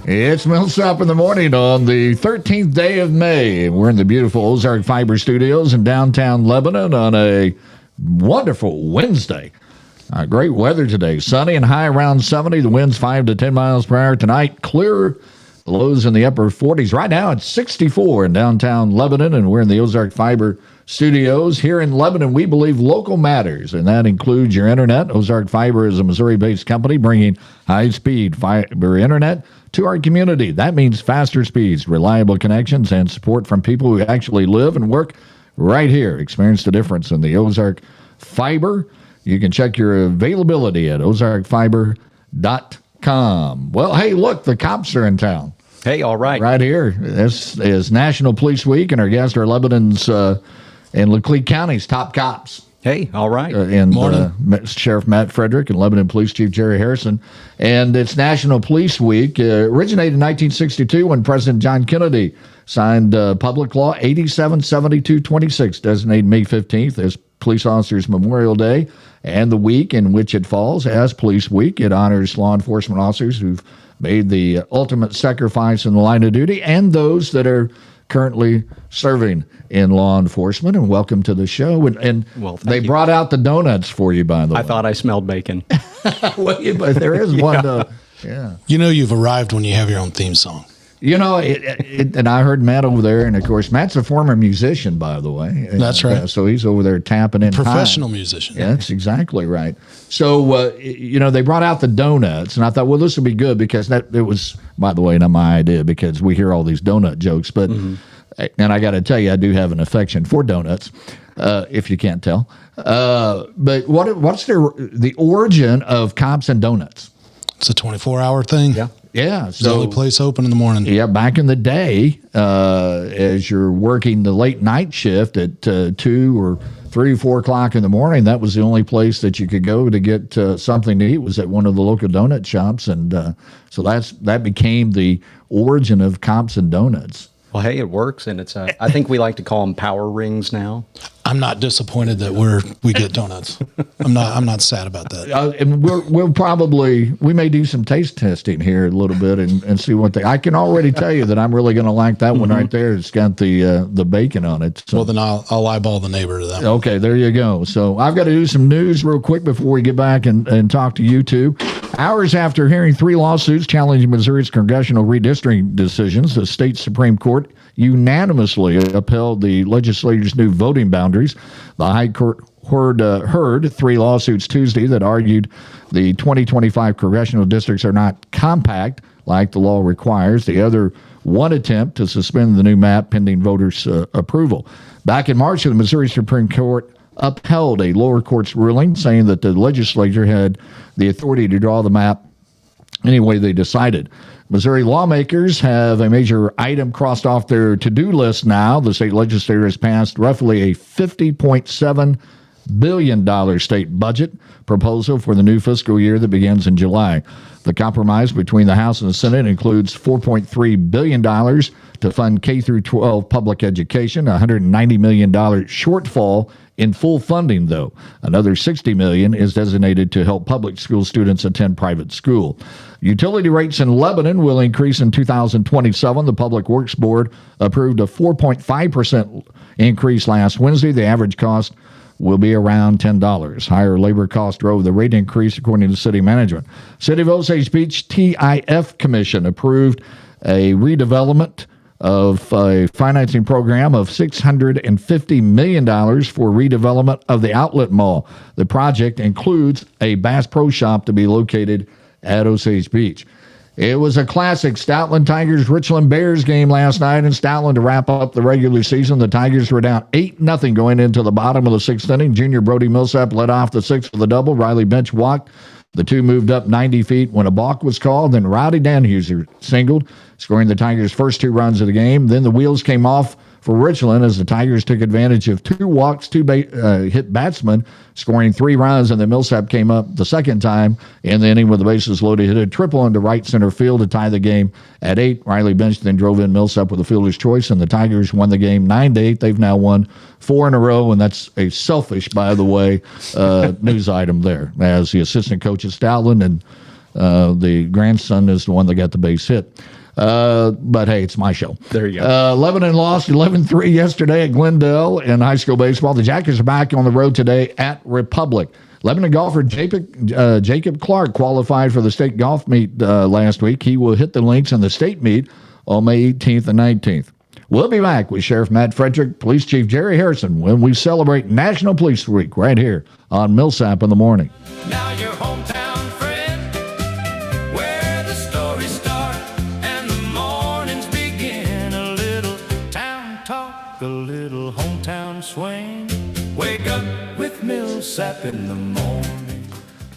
It's Millsap in the morning on the 13th day of May. We're in the beautiful Ozark Fiber Studios in downtown Lebanon on a wonderful Wednesday. Great weather today. Sunny and high around 70. The wind's 5 to 10 miles per hour tonight. Clear. The lows in the upper 40s. Right now it's 64 in downtown Lebanon, and we're in the Ozark Fiber Studios. Here in Lebanon, we believe local matters, and that includes your internet. Ozark Fiber is a Missouri-based company bringing high-speed fiber internet to our community. That means faster speeds, reliable connections, and support from people who actually live and work right here. Experience the difference in the Ozark Fiber. You can check your availability at ozarkfiber.com. Well, hey, look, the cops are in town. Hey, all right. Right here. This is National Police Week, and our guests are Lebanon's and Laclede County's top cops. Hey, all right. Sheriff Matt Frederick and Lebanon Police Chief Jerry Harrison. And it's National Police Week. Originated in 1962 when President John Kennedy signed Public Law 877226, designated May 15th as Police Officers Memorial Day, and the week in which it falls as Police Week. It honors law enforcement officers who've made the ultimate sacrifice in the line of duty and those that are currently serving in law enforcement. And welcome to the show. And they brought out the donuts for you, by the way. I thought I smelled bacon. Well, but there is one. Yeah. You know you've arrived when you have your own theme song. You know, and I heard Matt over there, and of course, Matt's a former musician, by the way. That's right. So he's over there tapping in Professional musician. Yeah, that's exactly right. So, they brought out the donuts, and I thought, well, this would be good because it was, by the way, not my idea because we hear all these donut jokes. But, and I got to tell you, I do have an affection for donuts, if you can't tell. But what's the origin of Cops and Donuts? It's a 24-hour thing. Yeah. Yeah. It's the only place open in the morning. Yeah. Back in the day, as you're working the late night shift at 2 or 3 or 4 o'clock in the morning, that was the only place that you could go to get something to eat was at one of the local donut shops. And so that became the origin of Cops and Donuts. Well, hey, it works, and it's I think we like to call them power rings now. I'm not disappointed that we get donuts. I'm not sad about that. And we may do some taste testing here a little bit and see what I can already tell you that I'm really going to like that one right there. It's got the bacon on it. So. Well, then I'll eyeball the neighbor to that. Okay, there you go. So I've got to do some news real quick before we get back and talk to you two. Hours after hearing 3 lawsuits challenging Missouri's congressional redistricting decisions, the state Supreme Court unanimously upheld the legislature's new voting boundaries. The High Court heard 3 lawsuits Tuesday that argued the 2025 congressional districts are not compact like the law requires. The other one attempt to suspend the new map pending voters' approval. Back in March, the Missouri Supreme Court upheld a lower court's ruling saying that the legislature had the authority to draw the map any way they decided. Missouri lawmakers have a major item crossed off their to-do list now. The state legislature has passed roughly a $50.7 billion state budget proposal for the new fiscal year that begins in July. The compromise between the House and the Senate includes $4.3 billion to fund K-12 public education, a $190 million shortfall in full funding, though. Another $60 million is designated to help public school students attend private school. Utility rates in Lebanon will increase in 2027. The Public Works Board approved a 4.5% increase last Wednesday. The average cost will be around $10. Higher labor costs drove the rate increase, according to city management. City of Osage Beach TIF Commission approved a redevelopment of a financing program of $650 million for redevelopment of the Outlet Mall. The project includes a Bass Pro Shop to be located at Osage Beach. It was a classic Stoutland Tigers Richland Bears game last night in Stoutland to wrap up the regular season. The Tigers were down 8-0 going into the bottom of the 6th inning. Junior Brody Millsap led off the 6th with a double. Riley Bench walked. The two moved up 90 feet when a balk was called. Then Rowdy Danhuser singled, scoring the Tigers' first 2 runs of the game. Then the wheels came off for Richland as the Tigers took advantage of 2 walks, 2 hit batsmen, scoring 3 runs, and then Millsap came up the second time in the inning with the bases loaded, hit a triple into right center field to tie the game at 8. Riley Bench then drove in Millsap with a fielder's choice, and the Tigers won the game 9-8. They've now won 4 in a row, and that's a selfish, by the way, news item there, as the assistant coach at Stoutland and The grandson is the one that got the base hit. But hey, it's my show. There you go. Lebanon lost 11-3 yesterday at Glendale in high school baseball. The Jackets are back on the road today at Republic. Lebanon golfer Jacob Clark qualified for the state golf meet last week. He will hit the links in the state meet on May 18th and 19th. We'll be back with Sheriff Matt Frederick, Police Chief Jerry Harrison when we celebrate National Police Week right here on Millsap in the Morning. Now your hometown friend, where the stories start and the mornings begin. A little town talk, a little hometown swing. Wake up with Millsap in the morning.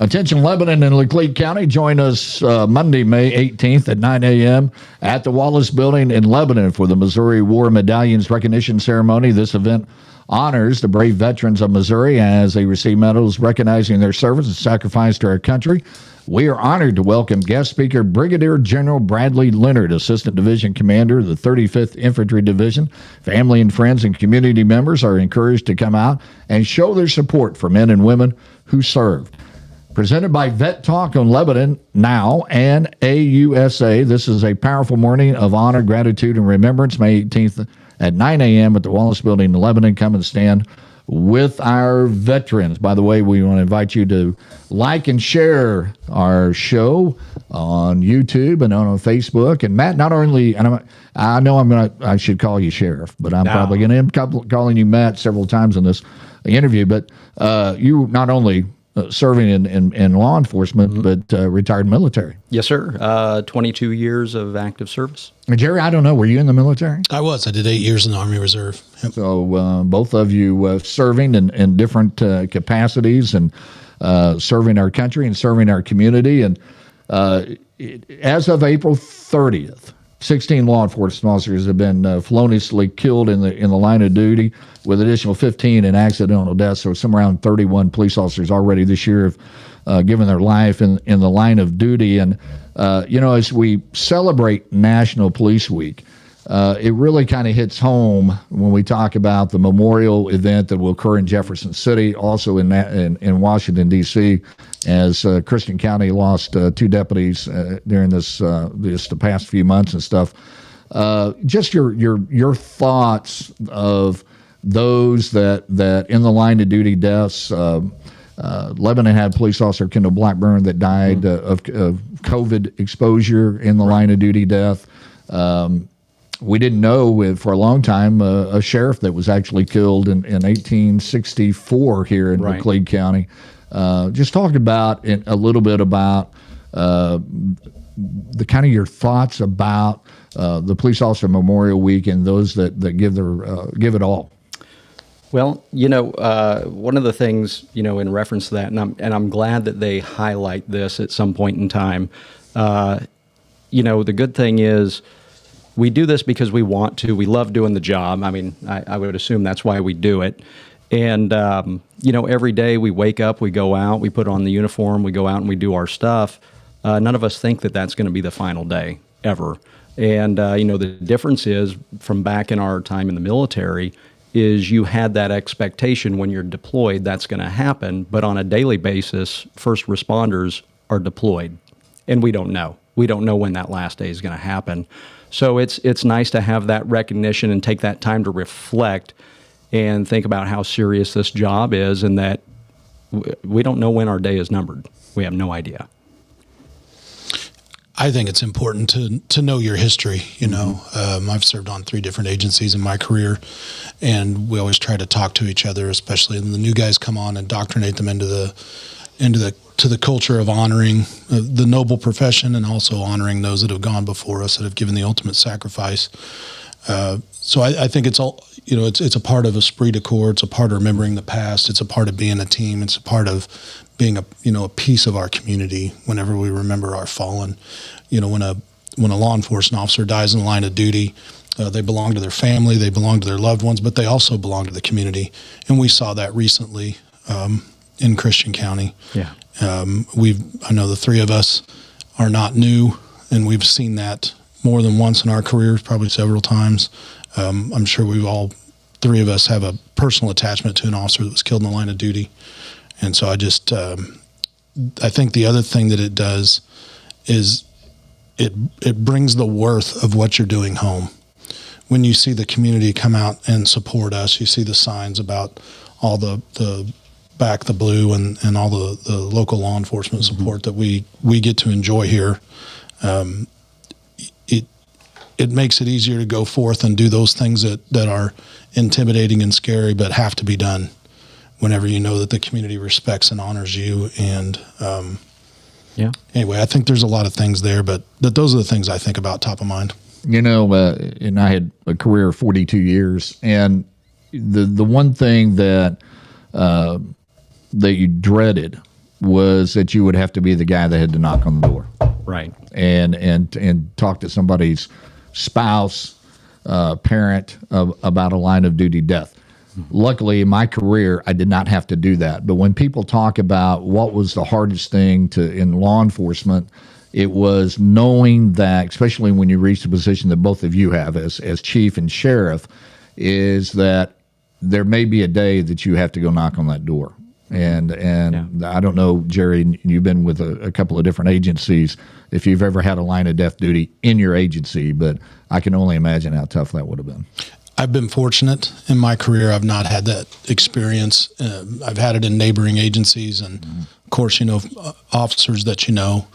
Attention Lebanon and Laclede County. Join us Monday, May 18th at 9 a.m. at the Wallace Building in Lebanon for the Missouri War Medallions Recognition Ceremony. This event honors the brave veterans of Missouri as they receive medals recognizing their service and sacrifice to our country. We are honored to welcome guest speaker Brigadier General Bradley Leonard, Assistant Division Commander of the 35th Infantry Division. Family and friends and community members are encouraged to come out and show their support for men and women who served. Presented by Vet Talk on Lebanon Now and AUSA, this is a powerful morning of honor, gratitude, and remembrance. May 18th at 9 a.m. at the Wallace Building in Lebanon. Come and stand with our veterans. By the way, we want to invite you to like and share our show on YouTube and on Facebook. And Matt, not only, and I know I should call you Sheriff, but I'm probably going to end up calling you Matt several times in this interview. But you not only serving in law enforcement, but retired military. Yes, sir. 22 years of active service. And Jerry, I don't know, were you in the military? I was. I did 8 years in the Army Reserve. Yep. So both of you serving in different capacities and serving our country and serving our community. And as of April 30th, 16 law enforcement officers have been feloniously killed in the line of duty, with additional 15 in accidental deaths. So some around 31 police officers already this year have given their life in the line of duty. And as we celebrate National Police Week, it really kind of hits home when we talk about the memorial event that will occur in Jefferson City, also in Washington, D.C., as Christian County lost 2 deputies during the past few months and stuff. Just your thoughts of those that in the line of duty deaths. Lebanon had police officer Kendall Blackburn that died of COVID exposure in the line of duty death. We didn't know for a long time a sheriff that was actually killed in 1864 here in Laclede County. Just talk about a little bit about the kind of your thoughts about the Police Officer Memorial Week and those that give it all. Well, one of the things, in reference to that, and I'm glad that they highlight this at some point in time. The good thing is we do this because we want to. We love doing the job. I mean, I would assume that's why we do it. And, every day we wake up, we go out, we put on the uniform, we go out and we do our stuff. None of us think that that's going to be the final day ever. And, the difference is from back in our time in the military is you had that expectation when you're deployed that's going to happen. But on a daily basis, first responders are deployed, and we don't know. We don't know when that last day is going to happen. So it's nice to have that recognition and take that time to reflect and think about how serious this job is, and that we don't know when our day is numbered. We have no idea. I think it's important to know your history. I've served on 3 different agencies in my career, and we always try to talk to each other, especially when the new guys come on, and indoctrinate them into the culture of honoring the noble profession, and also honoring those that have gone before us, that have given the ultimate sacrifice. So I think it's all, it's a part of esprit de corps. It's a part of remembering the past. It's a part of being a team. It's a part of being a piece of our community. Whenever we remember our fallen, when a law enforcement officer dies in the line of duty, they belong to their family, they belong to their loved ones, but they also belong to the community. And we saw that recently in Christian County. Yeah. I know the 3 of us are not new, and we've seen that more than once in our careers, probably several times. I'm sure we've all 3 of us have a personal attachment to an officer that was killed in the line of duty. And so I think the other thing that it does is it brings the worth of what you're doing home. When you see the community come out and support us, you see the signs about all the Back the Blue and all the local law enforcement support that we get to enjoy here. It makes it easier to go forth and do those things that are intimidating and scary, but have to be done whenever you know that the community respects and honors you. And anyway, I think there's a lot of things there, but those are the things I think about top of mind. You know, and I had a career of 42 years, and the one thing that you dreaded was that you would have to be the guy that had to knock on the door, Right. and talk to somebody's spouse, parent about a line of duty death. Luckily, in my career, I did not have to do that. But when people talk about what was the hardest thing in law enforcement, it was knowing that, especially when you reach the position that both of you have as chief and sheriff, is that there may be a day that you have to go knock on that door. And I don't know, Jerry, you've been with a couple of different agencies, if you've ever had a line of death duty in your agency, but I can only imagine how tough that would have been. I've been fortunate in my career. I've not had that experience. I've had it in neighboring agencies and, of course, you know, officers that you know,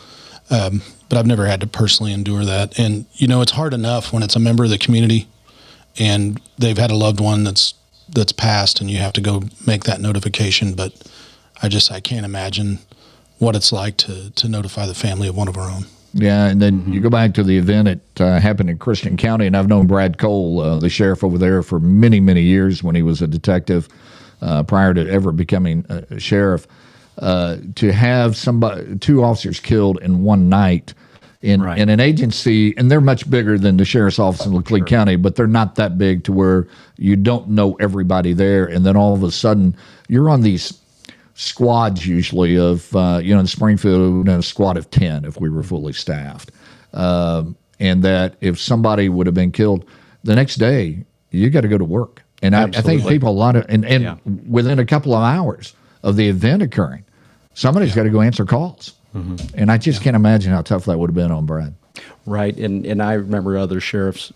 but I've never had to personally endure that. And, you know, it's hard enough when it's a member of the community and they've had a loved one that's passed and you have to go make that notification. But I can't imagine what it's like to notify the family of one of our own. Yeah, and then you go back to the event. It happened in Christian County, and I've known Brad Cole, the sheriff over there, for many, many years when he was a detective prior to ever becoming a sheriff. To have two officers killed in one night in an agency, and they're much bigger than the sheriff's office in Laclede County, but they're not that big to where you don't know everybody there, and then all of a sudden you're on these squads usually of, in Springfield, a squad of 10 if we were fully staffed. And that if somebody would have been killed the next day, you got to go to work. And I think people within a couple of hours of the event occurring, somebody's got to go answer calls. And I just can't imagine how tough that would have been on Brad. Right. And I remember other sheriffs,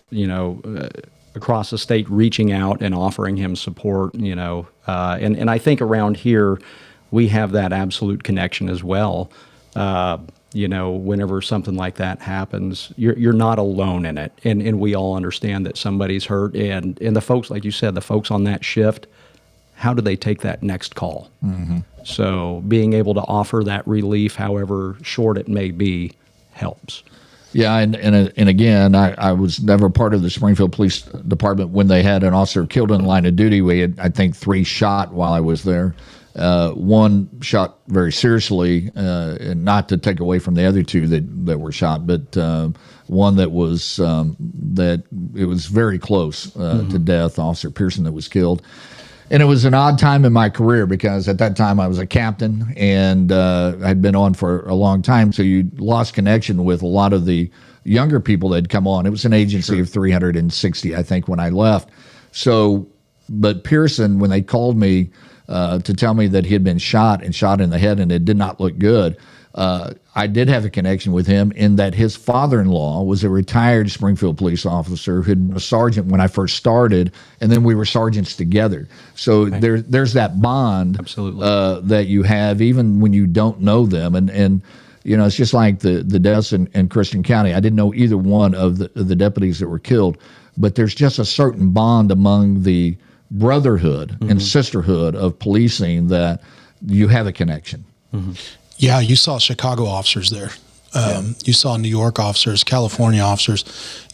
across the state reaching out and offering him support, and I think around here we have that absolute connection as well. Whenever something like that happens, you're not alone in it. And we all understand that somebody's hurt. And the folks, like you said, the folks on that shift, how do they take that next call? So being able to offer that relief, however short it may be, helps. Yeah, and again, I was never part of the Springfield Police Department when they had an officer killed in the line of duty. We had, I think, 3 shot while I was there. One shot very seriously, and not to take away from the other 2 that were shot, but one that was it was very close to death, Officer Pearson, that was killed. And it was an odd time in my career because at that time I was a captain and I'd been on for a long time. So you lost connection with a lot of the younger people that had come on. It was an agency of 360, I think, when I left. So, but Pearson, when they called me to tell me that he had been shot in the head and it did not look good, I did have a connection with him in that his father-in-law was a retired Springfield police officer who'd been a sergeant when I first started, and then we were sergeants together. So there's that bond that you have even when you don't know them. And it's just like the deaths in Christian County. I didn't know either one of the deputies that were killed, but there's just a certain bond among the brotherhood and sisterhood of policing that you have a connection. Yeah, you saw Chicago officers there. You saw New York officers, California officers.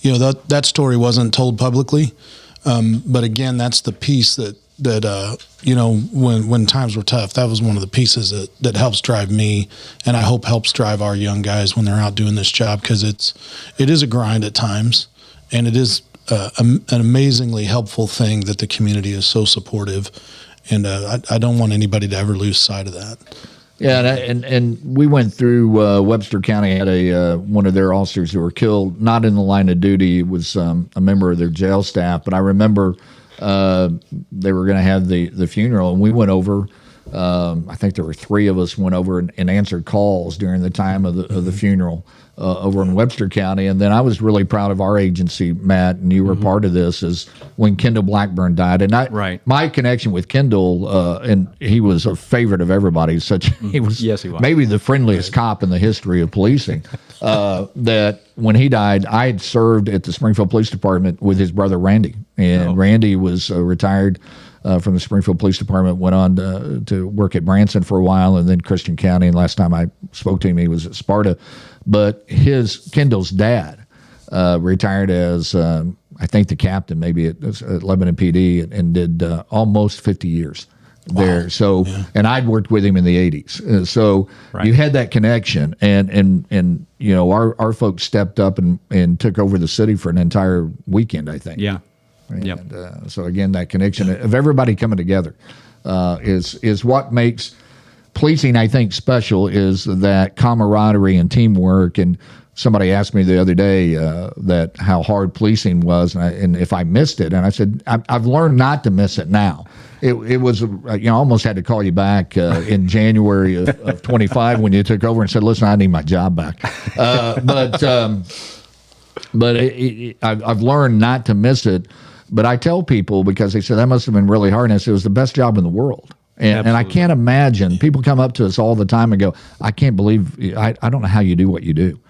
That story wasn't told publicly. But again, that's the piece that when times were tough, that was one of the pieces that helps drive me, and I hope helps drive our young guys when they're out doing this job, because it is a grind at times, and it is an amazingly helpful thing that the community is so supportive, and I don't want anybody to ever lose sight of that. Yeah, and we went through Webster County had one of their officers who were killed, not in the line of duty. It was a member of their jail staff. But I remember they were going to have the funeral, and we went over I think there were 3 of us went over and answered calls during the time of the funeral over in Webster County. And then I was really proud of our agency, Matt, and you were part of this, is when Kendall Blackburn died. And my connection with Kendall, and he was a favorite of everybody. He was maybe the friendliest cop in the history of policing. That when he died, I had served at the Springfield Police Department with his brother Randy, and Randy was retired from the Springfield Police Department, went on to work at Branson for a while, and then Christian County. And last time I spoke to him, he was at Sparta. But Kendall's dad retired as I think the captain, maybe at Lebanon PD, and did almost 50 years there. So, and I'd worked with him in the 80s. So you had that connection, and you know, our folks stepped up and took over the city for an entire weekend, I think. Yeah. And, so again, that connection of everybody coming together is what makes policing, I think, special, is that camaraderie and teamwork. And somebody asked me the other day that how hard policing was, and if I missed it, and I said I've learned not to miss it now. It was, you know, I almost had to call you back in January of 25 when you took over and said, listen, I need my job back. But I've learned not to miss it. But I tell people, because they said that must have been really hard, and I said it was the best job in the world. And I can't imagine, people come up to us all the time and go, I can't believe, I don't know how you do what you do.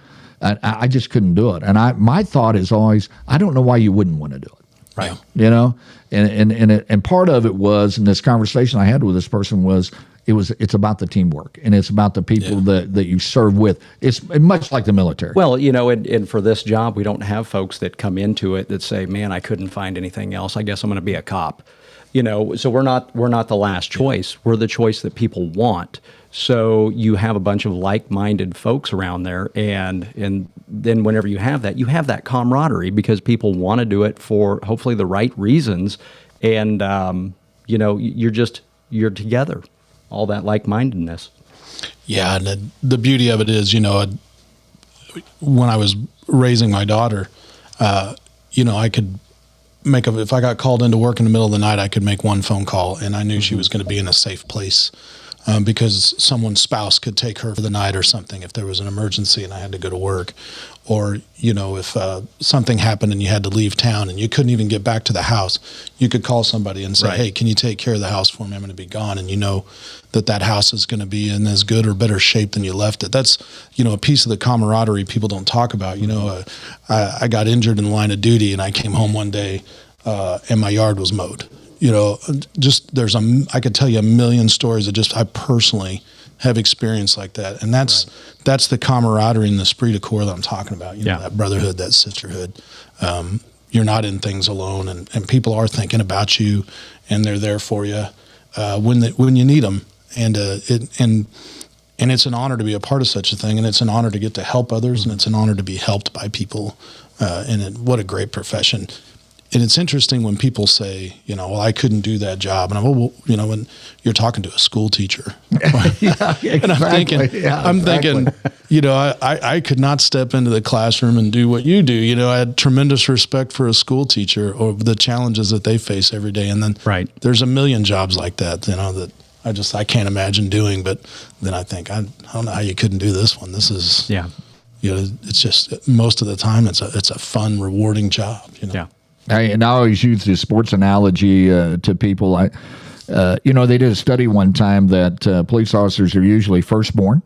I just couldn't do it. And my thought is always, I don't know why you wouldn't want to do it. Right. You know, and part of it was, in this conversation I had with this person was, it's about the teamwork, and it's about the people that you serve with. It's much like the military. Well, you know, and for this job, we don't have folks that come into it that say, man, I couldn't find anything else. I guess I'm going to be a cop. You know, so we're not the last choice. We're the choice that people want. So you have a bunch of like-minded folks around there, and then whenever you have that camaraderie, because people want to do it for hopefully the right reasons, and you know, you're together, all that like-mindedness. Yeah, and the beauty of it is, you know, when I was raising my daughter, you know, I could if I got called into work in the middle of the night, I could make one phone call, and I knew she was going to be in a safe place. Because someone's spouse could take her for the night or something if there was an emergency and I had to go to work. Or, you know, if something happened and you had to leave town and you couldn't even get back to the house, you could call somebody and say, hey, can you take care of the house for me? I'm going to be gone. And you know that house is going to be in as good or better shape than you left it. That's, you know, a piece of the camaraderie people don't talk about. You know, I got injured in the line of duty, and I came home one day and my yard was mowed. You know, just I could tell you a million stories that I personally have experienced like that. And that's the camaraderie and the esprit de corps that I'm talking about. You know, that brotherhood, that sisterhood. You're not in things alone, and people are thinking about you, and they're there for you when you need them. And it's an honor to be a part of such a thing, and it's an honor to get to help others, and it's an honor to be helped by people. What a great profession. And it's interesting when people say, you know, well, I couldn't do that job. And well, you know, when you're talking to a school teacher, and I'm thinking, you know, I could not step into the classroom and do what you do. You know, I had tremendous respect for a school teacher or the challenges that they face every day. And then there's a million jobs like that, you know, that I can't imagine doing. But then I think, I don't know how you couldn't do this one. This is, you know, it's just most of the time it's a fun, rewarding job, you know. Yeah. And I always use the sports analogy to people. You know, they did a study one time that police officers are usually firstborn.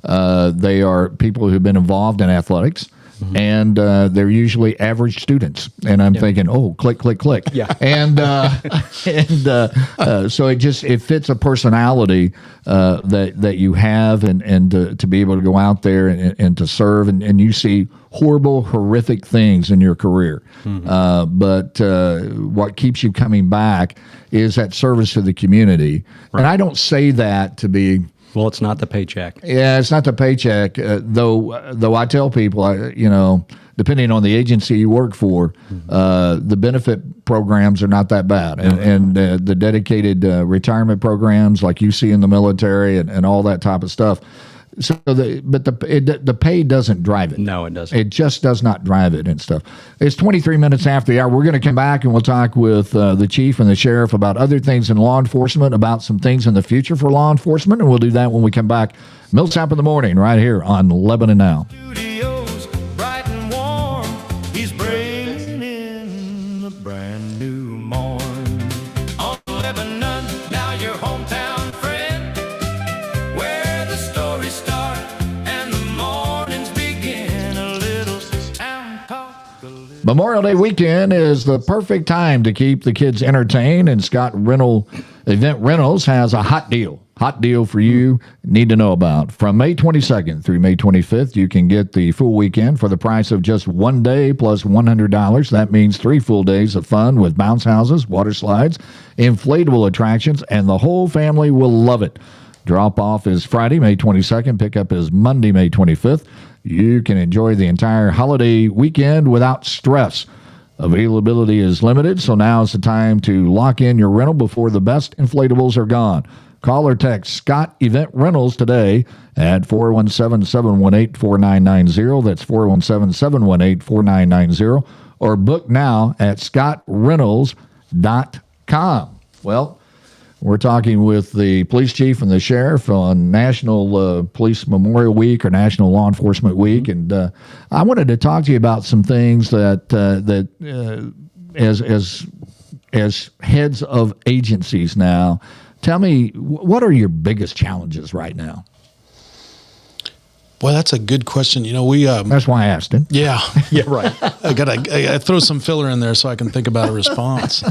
They are people who've been involved in athletics, and they're usually average students. And I'm thinking, oh, click, click, click. Yeah. And so it fits a personality that you have, and to be able to go out there and to serve, and you see horrible, horrific things in your career. But what keeps you coming back is that service to the community. And I don't say that to be... Well, it's not the paycheck. Yeah, it's not the paycheck. Though I tell people, you know, depending on the agency you work for, the benefit programs are not that bad, and the dedicated retirement programs like you see in the military and all that type of stuff. So the pay doesn't drive it. No, it doesn't. It just does not drive it and stuff. It's 23 minutes after the hour. We're going to come back and we'll talk with the chief and the sheriff about other things in law enforcement, about some things in the future for law enforcement, and we'll do that when we come back. Millsap in the morning, right here on Lebanon Now. Studios bright and warm. He's bringing in a brand new morn. On Lebanon, now your hometown friend, where the stories start and the mornings begin. A little town talk. Memorial Day weekend is the perfect time to keep the kids entertained, and Scott Event Rentals has a hot deal for you need to know about. From May 22nd through May 25th, you can get the full weekend for the price of just 1 day plus $100. That means 3 full days of fun with bounce houses, water slides, inflatable attractions, and the whole family will love it. Drop off is Friday, May 22nd. Pickup is Monday, May 25th. You can enjoy the entire holiday weekend without stress. Availability is limited, so now is the time to lock in your rental before the best inflatables are gone. Call or text Scott Event Rentals today at 417-718-4990. That's 417-718-4990. Or book now at scottrentals.com. Well, we're talking with the police chief and the sheriff on National Police Memorial Week or National Law Enforcement Week, and I wanted to talk to you about some things that as heads of agencies now. Tell me, what are your biggest challenges right now? Well, that's a good question. That's why I asked it. Yeah, Yeah, right. I throw some filler in there so I can think about a response.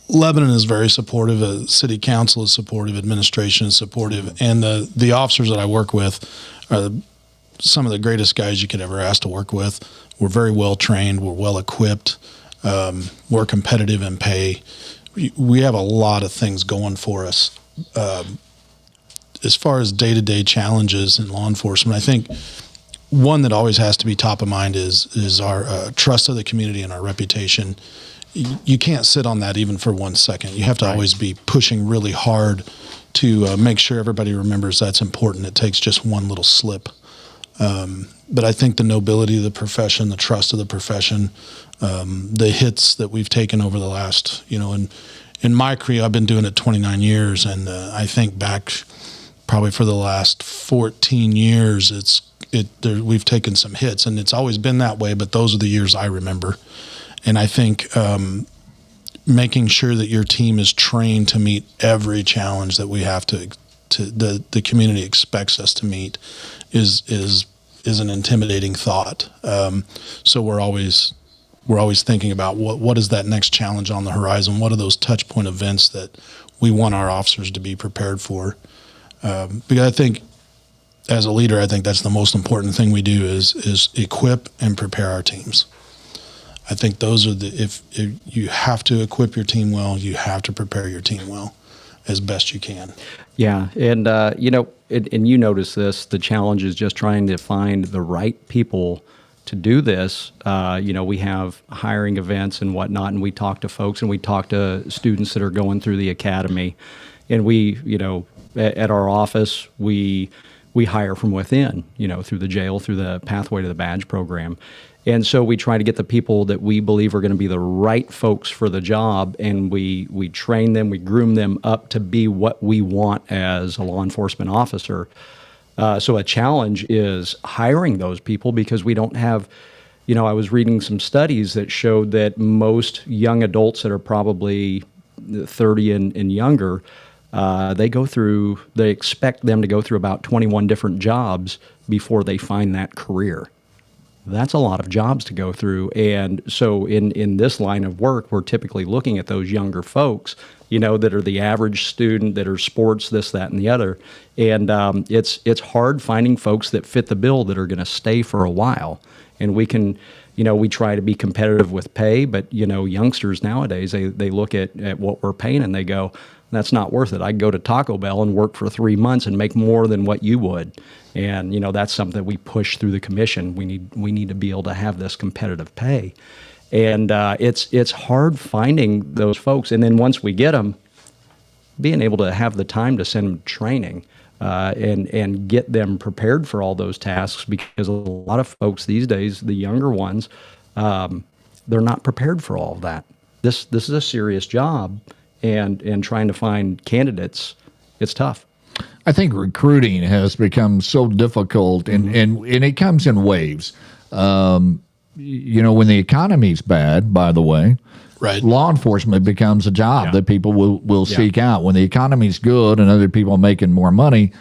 Lebanon is very supportive. City council is supportive. Administration is supportive. And the officers that I work with are some of the greatest guys you could ever ask to work with. We're very well trained. We're well equipped. We're competitive in pay. We have a lot of things going for us. As far as day-to-day challenges in law enforcement, I think one that always has to be top of mind is our trust of the community and our reputation. You can't sit on that even for 1 second. You have to always be pushing really hard to make sure everybody remembers that's important. It takes just one little slip. But I think the nobility of the profession, the trust of the profession, the hits that we've taken over the last, in my career, I've been doing it 29 years, and I think back probably for the last 14 years, we've taken some hits, and it's always been that way, but those are the years I remember. And I think making sure that your team is trained to meet every challenge that we have the community expects us to meet is an intimidating thought. So we're always thinking about what is that next challenge on the horizon? What are those touch point events that we want our officers to be prepared for? Because I think as a leader, I think that's the most important thing we do is equip and prepare our teams. I think those are if you have to equip your team well, you have to prepare your team well as best you can. Yeah, and and you notice this, the challenge is just trying to find the right people to do this. We have hiring events and whatnot, and we talk to folks and we talk to students that are going through the academy, and we, at our office, we hire from within, through the jail, through the Pathway to the Badge program. And so we try to get the people that we believe are going to be the right folks for the job, and we train them, we groom them up to be what we want as a law enforcement officer. So a challenge is hiring those people because we don't have, I was reading some studies that showed that most young adults that are probably 30 and younger, they expect them to go through about 21 different jobs before they find that career. That's a lot of jobs to go through. And so in this line of work, we're typically looking at those younger folks, that are the average student, that are sports, this, that, and the other. And it's hard finding folks that fit the bill that are going to stay for a while. And we can, we try to be competitive with pay, but, youngsters nowadays, they look at what we're paying and they go, that's not worth it. I'd go to Taco Bell and work for 3 months and make more than what you would. And, that's something that we push through the commission. We need to be able to have this competitive pay. And it's hard finding those folks. And then once we get them, being able to have the time to send them training and get them prepared for all those tasks, because a lot of folks these days, the younger ones, they're not prepared for all of that. This is a serious job, and trying to find candidates, it's tough. I think recruiting has become so difficult, and it comes in waves. You know, when the economy's bad, by the way, Right. law enforcement becomes a job that people will seek out. When the economy's good and other people are making more money,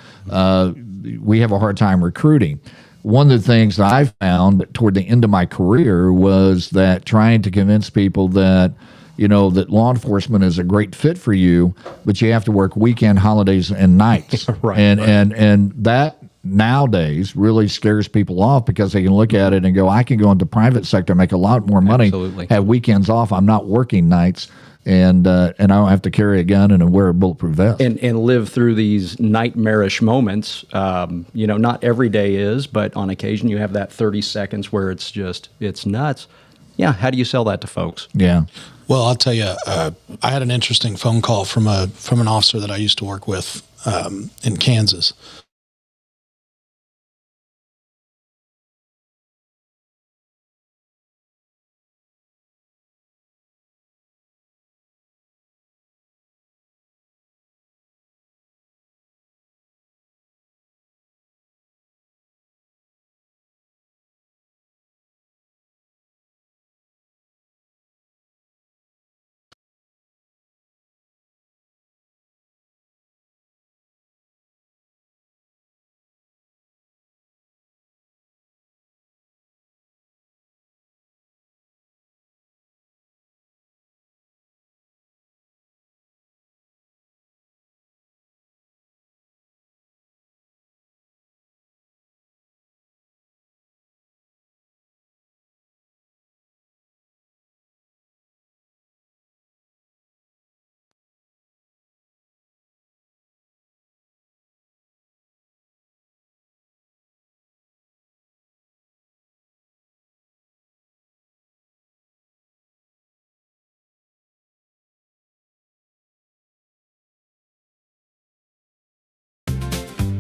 we have a hard time recruiting. One of the things that I found toward the end of my career was that trying to convince people that, you know, that law enforcement is a great fit for you, but you have to work weekend, holidays, and nights. And that nowadays really scares people off, because they can look at it and go, I can go into private sector, make a lot more money, Absolutely. have weekends off. I'm not working nights, and I don't have to carry a gun and wear a bulletproof vest. And live through these nightmarish moments. You know, not every day is, but on occasion you have that 30 seconds where it's nuts. Yeah, how do you sell that to folks? Yeah. Well, I'll tell you, I had an interesting phone call from an officer that I used to work with in Kansas.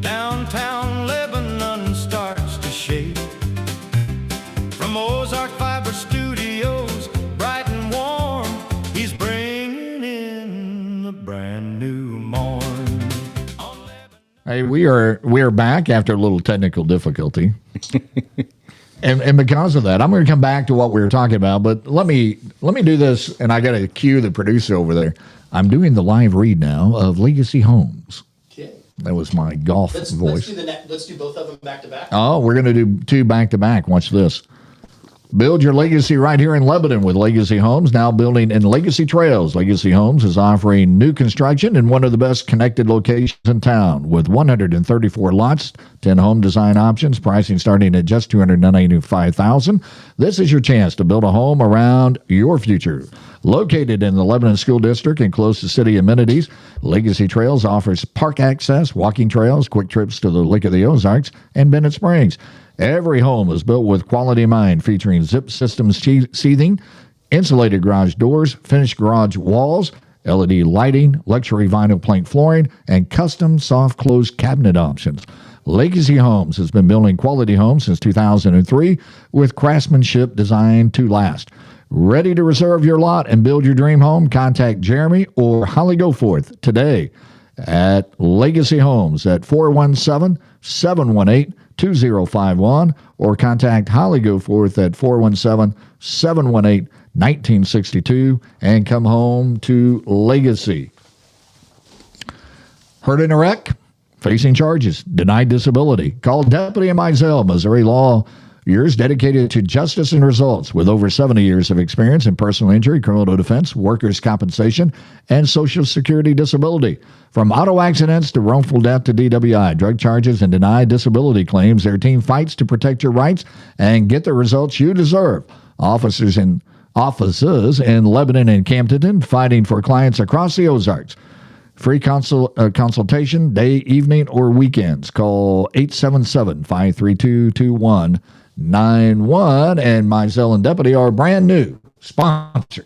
Downtown Lebanon starts to shake from Ozark Fiber Studios, bright and warm. He's bringing in the brand new morn. Hey, we are back after a little technical difficulty. And because of that, I'm going to come back to what we were talking about, but let me do this, and I got to cue the producer over there. I'm doing the live read now of Legacy Homes. Okay. That was my golf voice. Let's do both of them back to back. Oh, we're going to do two back to back. Watch this. Build your legacy right here in Lebanon with Legacy Homes, now building in Legacy Trails. Legacy Homes is offering new construction in one of the best connected locations in town with 134 lots, 10 home design options, pricing starting at just $295,000. This is your chance to build a home around your future. Located in the Lebanon School District and close to city amenities, Legacy Trails offers park access, walking trails, quick trips to the Lake of the Ozarks, and Bennett Springs. Every home is built with quality in mind, featuring zip systems seating, insulated garage doors, finished garage walls, LED lighting, luxury vinyl plank flooring, and custom soft close cabinet options. Legacy Homes has been building quality homes since 2003 with craftsmanship designed to last. Ready to reserve your lot and build your dream home? Contact Jeremy or Holly Goforth today at Legacy Homes at 417-718-2051 or contact Holly Goforth at 417-718-1962 and come home to Legacy. Hurt in a wreck? Facing charges. Denied disability. Call Deputy Mizell, Missouri Law. Years dedicated to justice and results with over 70 years of experience in personal injury, criminal defense, workers' compensation, and Social Security disability. From auto accidents to wrongful death to DWI, drug charges, and denied disability claims, their team fights to protect your rights and get the results you deserve. Offices in Lebanon and Camden fighting for clients across the Ozarks. Free consultation, day, evening, or weekends. Call 877-532-2191. And Mizell and Deputy are brand new sponsors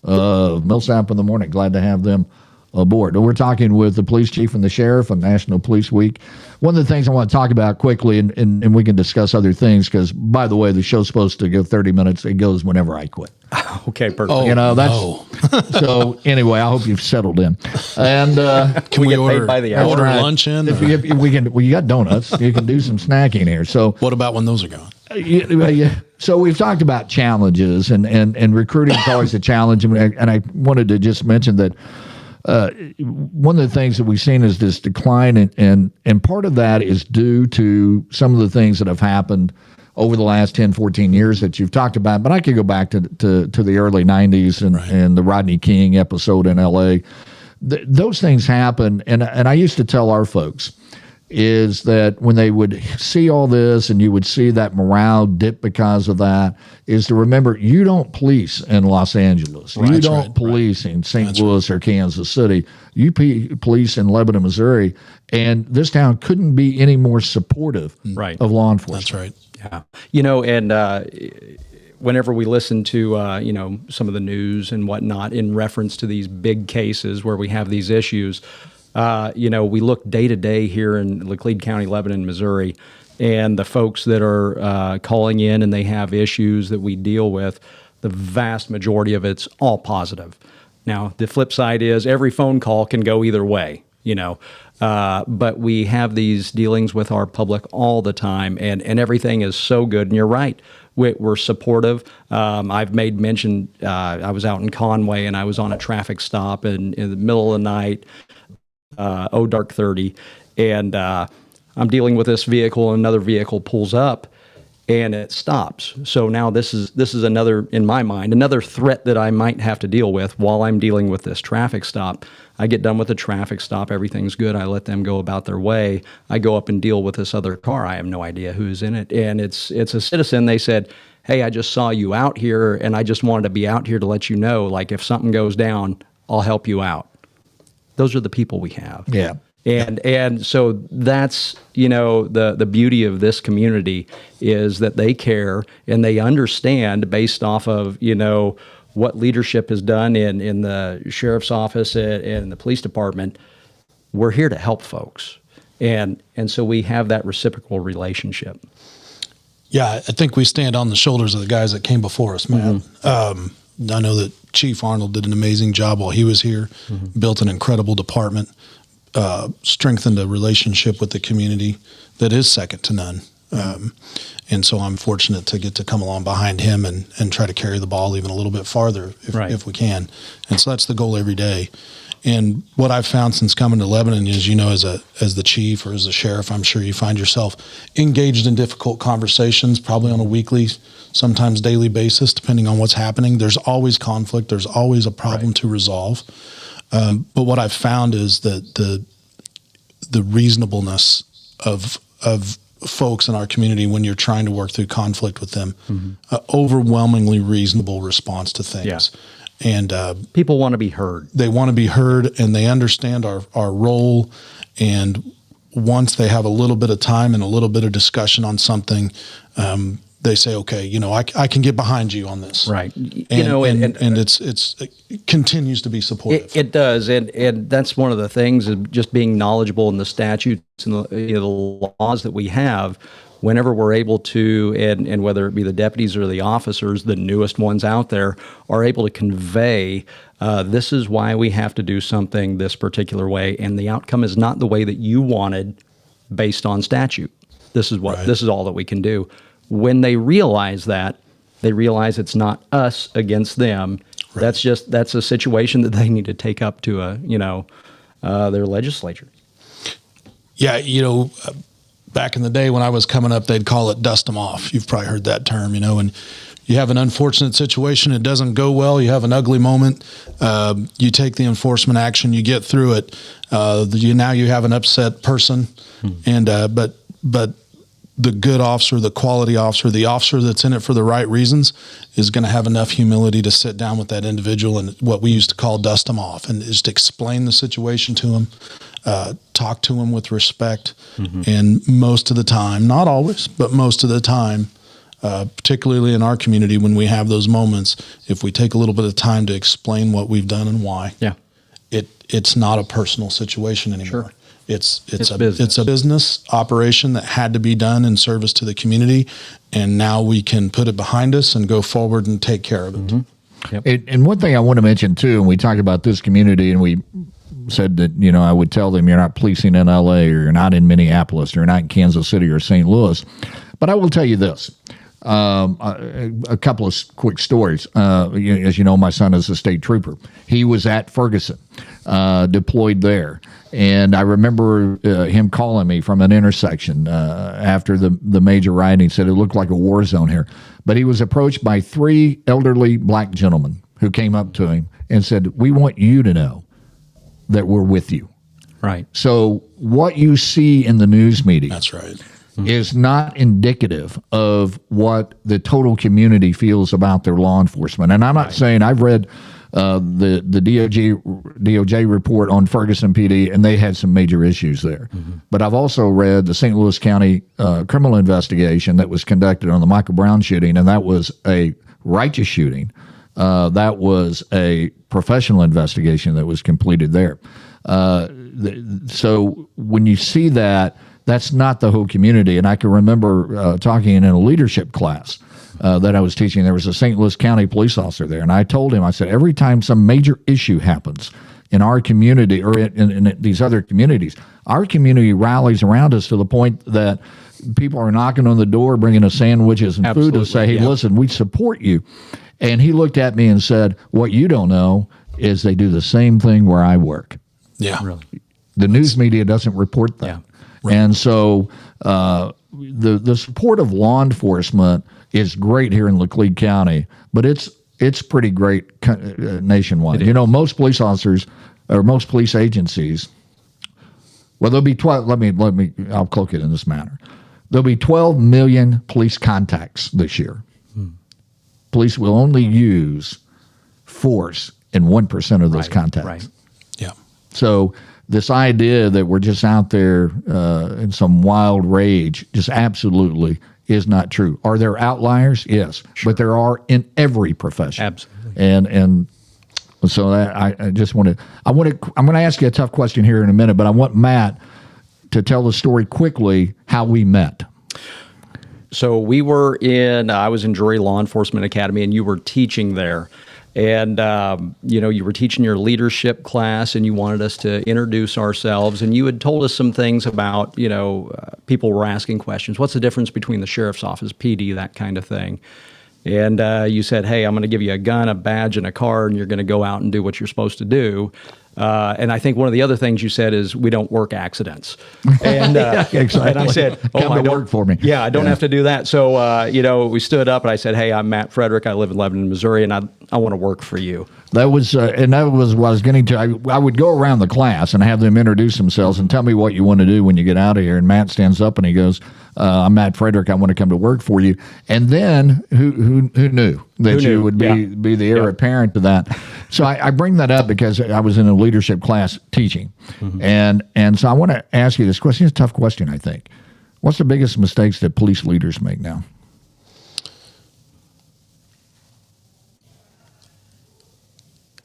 of Millsap in the Morning. Glad to have them aboard. We're talking with the police chief and the sheriff on National Police Week. One of the things I want to talk about quickly, and we can discuss other things, because, by the way, the show's supposed to go 30 minutes. It goes whenever I quit. Okay, perfect. That's so. Anyway, I hope you've settled in. And Can we get paid order, by the hour. order Right. lunch in? If or- we can. Well, you got donuts. You can do some snacking here. So What about when those are gone? yeah. So we've talked about challenges, and recruiting is always a challenge. And I wanted to just mention that one of the things that we've seen is this decline, and part of that is due to some of the things that have happened over the last 10, 14 years that you've talked about. But I could go back to the early 90s and the Rodney King episode in L.A. Those things happen, and I used to tell our folks is that when they would see all this and you would see that morale dip because of that, is to remember you don't police in Los Angeles. Right, you that's don't right, police in St. Louis or Kansas City. You police in Lebanon, Missouri, and this town couldn't be any more supportive Right. of law enforcement. That's right. Yeah. You know, and whenever we listen to, you know, some of the news and whatnot in reference to these big cases where we have these issues, you know, we look day to day here in Laclede County, Lebanon, Missouri, and the folks that are calling in and they have issues that we deal with, the vast majority of it's all positive. Now, the flip side is every phone call can go either way, you know, but we have these dealings with our public all the time, and everything is so good. And you're right. We're supportive. I've made mention, I was out in Conway and I was on a traffic stop in the middle of the night, dark 30, and I'm dealing with this vehicle, and another vehicle pulls up and it stops. So now this is another, in my mind, another threat that I might have to deal with while I'm dealing with this traffic stop. I get done with the traffic stop, everything's good, I let them go about their way. I go up and deal with this other car. I have no idea who's in it, and it's a citizen. They said, "Hey, I just saw you out here, and I just wanted to be out here to let you know, like, if something goes down, I'll help you out." Those are the people we have. Yeah. And so that's, you know, the beauty of this community is that they care and they understand based off of, you know, what leadership has done in the sheriff's office and the police department. We're here to help folks. And so we have that reciprocal relationship. Yeah, I think we stand on the shoulders of the guys that came before us, man. I know that Chief Arnold did an amazing job while he was here, built an incredible department, strengthened a relationship with the community that is second to none. And so I'm fortunate to get to come along behind him and try to carry the ball even a little bit farther if we can. And so that's the goal every day. And what I've found since coming to Lebanon is, you know, as the chief or as the sheriff, I'm sure you find yourself engaged in difficult conversations, probably on a weekly, sometimes daily basis, depending on what's happening. There's always conflict. There's always a problem to resolve. But what I've found is that the reasonableness of folks in our community when you're trying to work through conflict with them, overwhelmingly reasonable response to things. Yeah. And People want to be heard. they want to be heard, and they understand our role. And once they have a little bit of time and a little bit of discussion on something, they say, "Okay, you know, I can get behind you on this." Right. And, You know, and it continues to be supportive. It does, and that's one of the things of just being knowledgeable in the statutes and the laws that we have. Whenever we're able to, and whether it be the deputies or the officers, the newest ones out there, are able to convey, this is why we have to do something this particular way, and the outcome is not the way that you wanted based on statute. This is this is all that we can do. When they realize that, they realize it's not us against them. Right. That's a situation that they need to take up to their legislature. Yeah, you know, back in the day when I was coming up, they'd call it dust them off. You've probably heard that term, you know, and you have an unfortunate situation, it doesn't go well, you have an ugly moment, you take the enforcement action, you get through it. Now you have an upset person, and but the good officer, the quality officer, the officer that's in it for the right reasons is going to have enough humility to sit down with that individual and what we used to call dust them off, and just explain the situation to him, talk to him with respect. And most of the time, not always, but most of the time, particularly in our community, when we have those moments, if we take a little bit of time to explain what we've done and why, it's not a personal situation anymore. Sure. It's business. It's a business operation that had to be done in service to the community, and now we can put it behind us and go forward and take care of it. Yep. And one thing I want to mention too, and we talked about this community, and we said that, you know, I would tell them you're not policing in LA, or you're not in Minneapolis, or you're not in Kansas City or St. Louis. But I will tell you this. A couple of quick stories. As you know, my son is a state trooper. He was at Ferguson, deployed there. And I remember him calling me from an intersection after the major riot. He said it looked like a war zone here. But he was approached by 3 elderly black gentlemen who came up to him and said, "We want you to know that we're with you." Right. So what you see in the news media That's right. is not indicative of what the total community feels about their law enforcement. And I'm not saying, I've read the DOJ report on Ferguson PD, and they had some major issues there. But I've also read the St. Louis County criminal investigation that was conducted on the Michael Brown shooting, and that was a righteous shooting. That was a professional investigation that was completed there. So when you see that, that's not the whole community. And I can remember talking in a leadership class that I was teaching. There was a St. Louis County police officer there. And I told him, I said, every time some major issue happens in our community or in these other communities, our community rallies around us to the point that people are knocking on the door, bringing us sandwiches and food to say, hey, listen, we support you. And he looked at me and said, what you don't know is they do the same thing where I work. Yeah. Really. The news media doesn't report that. Yeah. Right. And so the support of law enforcement is great here in Laclede County, but it's pretty great nationwide. You know, most police officers or most police agencies, well, there'll be 12. Let me. I'll cloak it in this manner. There'll be 12 million police contacts this year. Police will only use force in 1% of those contacts. Right. Yeah. So this idea that we're just out there in some wild rage just absolutely is not true. Are there outliers? Yes, but there are in every profession. Absolutely. And so that I just want to I'm going to ask you a tough question here in a minute, but I want Matt to tell the story quickly how we met. So we were I was in Drury Law Enforcement Academy, and you were teaching there. And, you were teaching your leadership class, and you wanted us to introduce ourselves. And you had told us some things about, people were asking questions. What's the difference between the sheriff's office, PD, that kind of thing? And you said, hey, I'm going to give you a gun, a badge, and a card, and you're going to go out and do what you're supposed to do. And I think one of the other things you said is we don't work accidents. And, Exactly. and I said, Come I to work for me. Yeah, I don't have to do that. So, we stood up, and I said, hey, I'm Matt Frederick. I live in Lebanon, Missouri, and I want to work for you. That was what I was getting to. I would go around the class and have them introduce themselves and tell me what you want to do when you get out of here. And Matt stands up and he goes, I'm Matt Frederick. I want to come to work for you. And then who knew that you would be the heir apparent to that? So I bring that up because I was in a leadership class teaching. And so I want to ask you this question. It's a tough question, I think. What's the biggest mistakes that police leaders make now?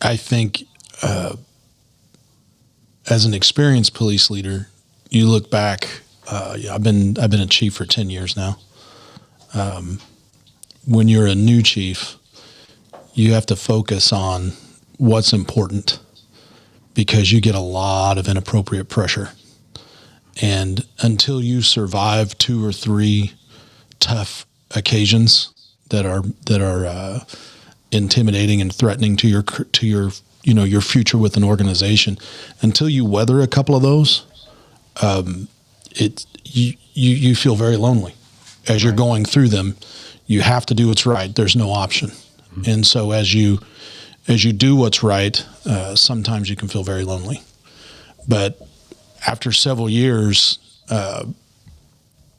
I think as an experienced police leader, you look back. I've been a chief for 10 years now. When you're a new chief, you have to focus on what's important because you get a lot of inappropriate pressure. And until you survive 2 or 3 tough occasions that are intimidating and threatening to your your future with an organization, until you weather a couple of those, you feel very lonely as you're going through them. You have to do what's right. There's no option. And so as you do what's right, sometimes you can feel very lonely. But after several years,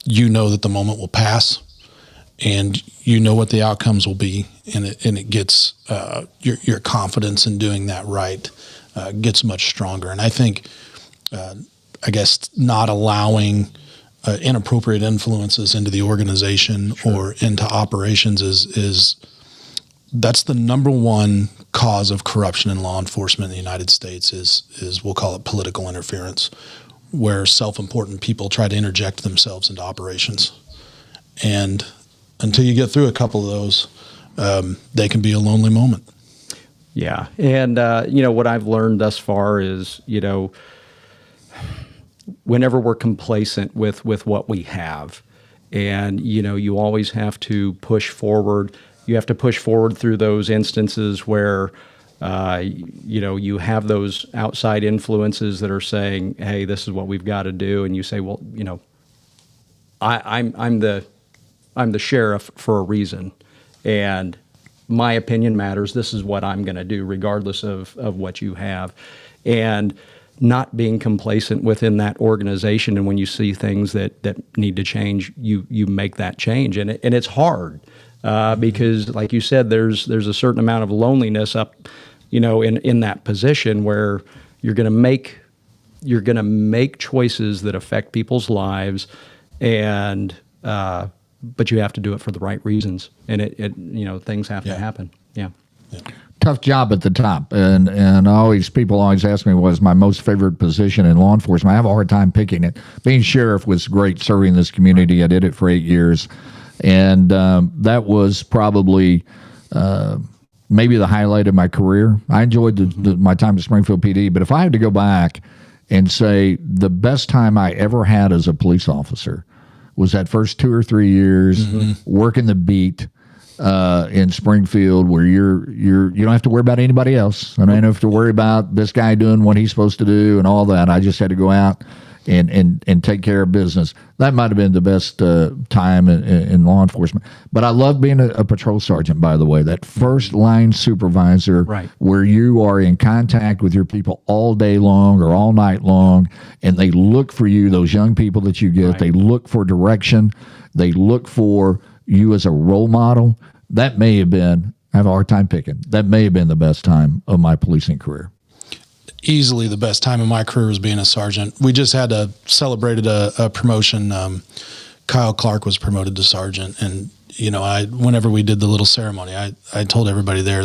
you know that the moment will pass, and you know what the outcomes will be, and it gets your confidence in doing that right gets much stronger. And I think, I guess, not allowing inappropriate influences into the organization or into operations is that's the number one cause of corruption in law enforcement in the United States is we'll call it political interference, where self-important people try to interject themselves into operations. And until you get through a couple of those, they can be a lonely moment. Yeah. And, what I've learned thus far is, whenever we're complacent with what we have, and, you always have to push forward. You have to push forward through those instances where, you have those outside influences that are saying, hey, this is what we've got to do. And you say, well, I'm the sheriff for a reason. And my opinion matters. This is what I'm going to do, regardless of what you have. And not being complacent within that organization. And when you see things that need to change, you make that change. And it's hard because, like you said, there's a certain amount of loneliness up, in that position where you're going to make choices that affect people's lives, and but you have to do it for the right reasons, and things have to happen. Yeah. Tough job at the top, and people always ask me what is my most favorite position in law enforcement. I have a hard time picking it. Being sheriff was great, serving this community. I did it for 8 years, and that was probably maybe the highlight of my career. I enjoyed my time at Springfield PD, but if I had to go back and say the best time I ever had as a police officer was that first 2 or 3 years working the beat in Springfield, where you don't have to worry about anybody else. I don't have to worry about this guy doing what he's supposed to do and all that. I just had to go out and take care of business. That might have been the best time in law enforcement. But I love being a patrol sergeant, by the way, that first line supervisor, right, where you are in contact with your people all day long or all night long, and they look for you, those young people that you get. Right. They look for direction. They look for you as a role model. That may have been, I have a hard time picking, that may have been the best time of my policing career. Easily the best time of my career was being a sergeant. We just had celebrated a promotion. Kyle Clark was promoted to sergeant, and whenever we did the little ceremony, I told everybody there,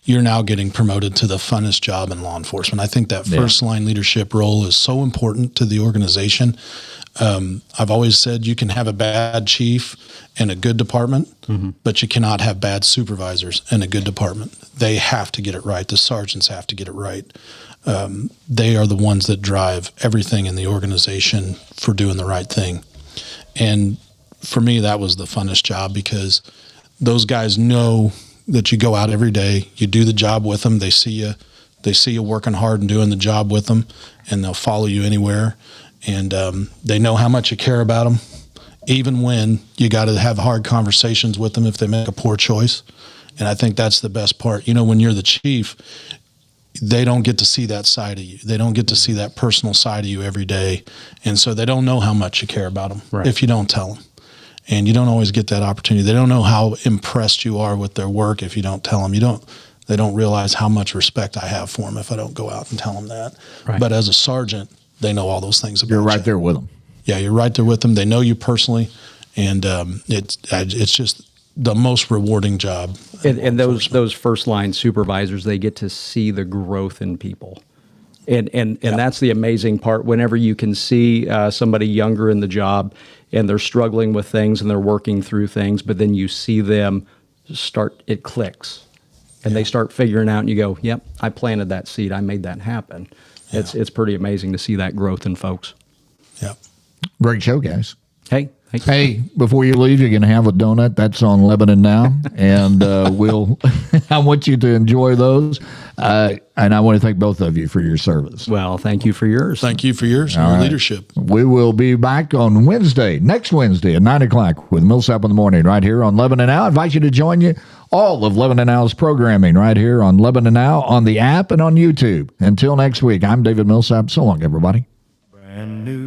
you're now getting promoted to the funnest job in law enforcement. I think that first line leadership role is so important to the organization. I've always said you can have a bad chief and a good department, but you cannot have bad supervisors and a good department. They have to get it right. The sergeants have to get it right. They are the ones that drive everything in the organization for doing the right thing. And for me, that was the funnest job, because those guys know that you go out every day, you do the job with them, they see you working hard and doing the job with them, and they'll follow you anywhere. And they know how much you care about them, even when you got to have hard conversations with them if they make a poor choice. And I think that's the best part. When you're the chief, they don't get to see that side of you. They don't get to see that personal side of you every day. And so they don't know how much you care about them if you don't tell them. And you don't always get that opportunity. They don't know how impressed you are with their work if you don't tell them. They don't realize how much respect I have for them if I don't go out and tell them that. Right. But as a sergeant, they know all those things about you. You're right there with them. Yeah, you're right there with them. They know you personally, and it's just the most rewarding job. And those first line supervisors, they get to see the growth in people. And that's the amazing part. Whenever you can see somebody younger in the job and they're struggling with things and they're working through things, but then you see them it clicks. And they start figuring out, and you go, yep, I planted that seed. I made that happen. Yeah. It's pretty amazing to see that growth in folks. Yeah. Great show, guys. Hey, Hey, before you leave, you're going to have a donut. That's on Lebanon Now. And I want you to enjoy those. And I want to thank both of you for your service. Well, thank you for yours. Thank you for yours and your leadership. We will be back on next Wednesday at 9 o'clock with Millsap in the Morning right here on Lebanon Now. I invite you to join all of Lebanon Now's programming right here on Lebanon Now, on the app, and on YouTube. Until next week, I'm David Millsap. So long, everybody. Brand new